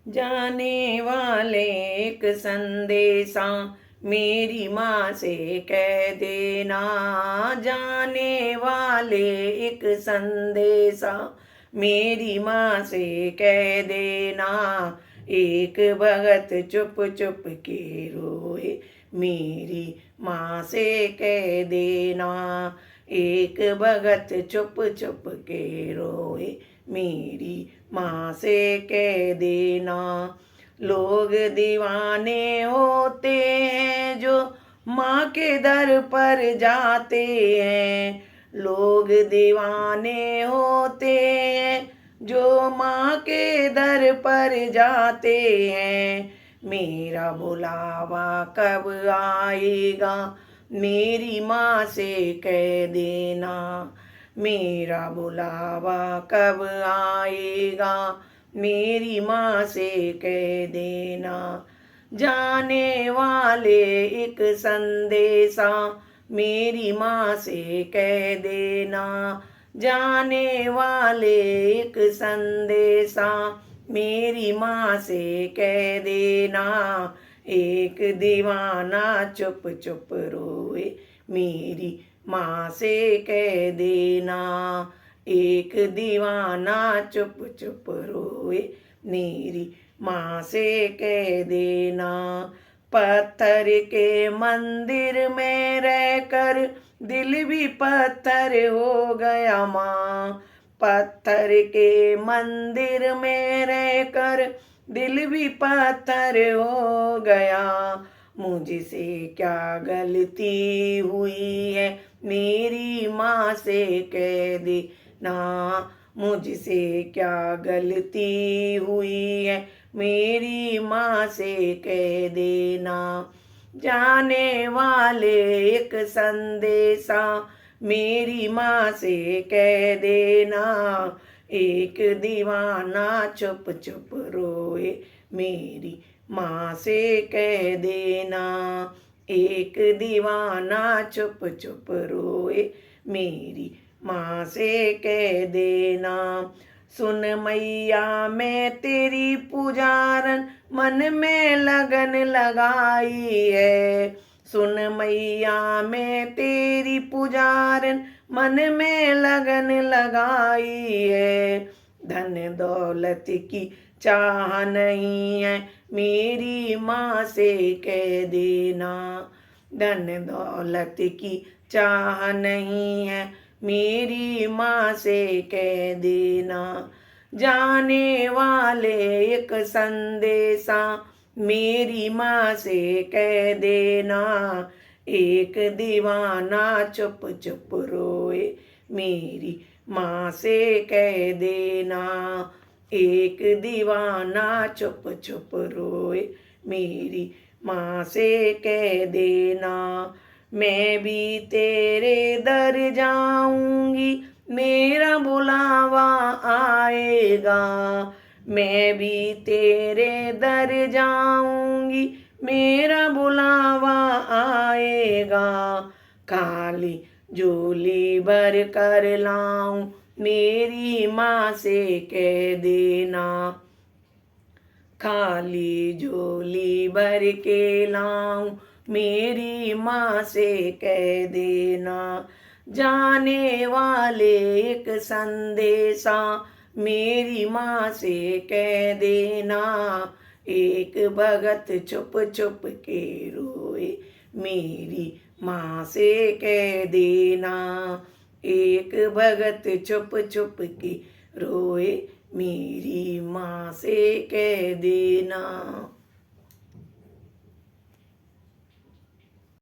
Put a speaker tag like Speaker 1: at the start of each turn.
Speaker 1: जाने वाले एक संदेशा मेरी माँ से कह देना। जाने वाले एक संदेशा मेरी माँ से कह देना। एक भगत चुप चुप के रोए मेरी माँ से कह देना। एक भगत चुप चुप के रोए मेरी माँ से कह देना। लोग दीवाने होते हैं जो माँ के दर पर जाते हैं। लोग दीवाने होते हैं जो माँ के दर पर जाते हैं। मेरा बुलावा कब आएगा मेरी माँ से कह देना। मेरा बुलावा कब आएगा मेरी माँ से कह देना। जाने वाले एक संदेशा मेरी माँ से कह देना। जाने वाले एक संदेशा मेरी माँ से कह देना। एक दीवाना चुप चुप रोए मेरी माँ से कह देना। एक दीवाना चुप चुप रोए मेरी माँ से कह देना। पत्थर के मंदिर में रहकर दिल भी पत्थर हो गया माँ। पत्थर के मंदिर में रहकर दिल भी पत्थर हो गया। मुझसे क्या गलती हुई है मेरी माँ से कह देना। मुझसे क्या गलती हुई है मेरी माँ से कह देना। जाने वाले एक संदेशा मेरी माँ से कह देना। एक दीवाना चुप चुप रोए मेरी माँ से कह देना। एक दीवाना चुप चुप रोए मेरी माँ से कह देना। सुन मैया मैं तेरी पुजारन मन में लगन लगाई है। सुन मैया मैं तेरी पुजारन मन में लगन लगाई है। धन दौलत की चाह नहीं है मेरी माँ से कह देना। धन दौलत की चाह नहीं है मेरी माँ से कह देना। जाने वाले एक संदेशा मेरी माँ से कह देना। एक दीवाना चुप चुप रोए मेरी माँ से कह देना। एक दीवाना चुप चुप रोए मेरी माँ से कह देना। मैं भी तेरे दर जाऊंगी मेरा बुलावा आएगा। मैं भी तेरे दर जाऊंगी मेरा बुलावा आएगा। खाली झोली भर कर लाऊं मेरी माँ से कह देना। खाली झोली भर के लाऊं मेरी माँ से कह देना। जाने वाले एक संदेशा मेरी माँ से कह देना। एक भगत चुप चुप के रोए मेरी माँ से कह देना। एक भगत चुप चुप के रोए मेरी माँ से कह देना।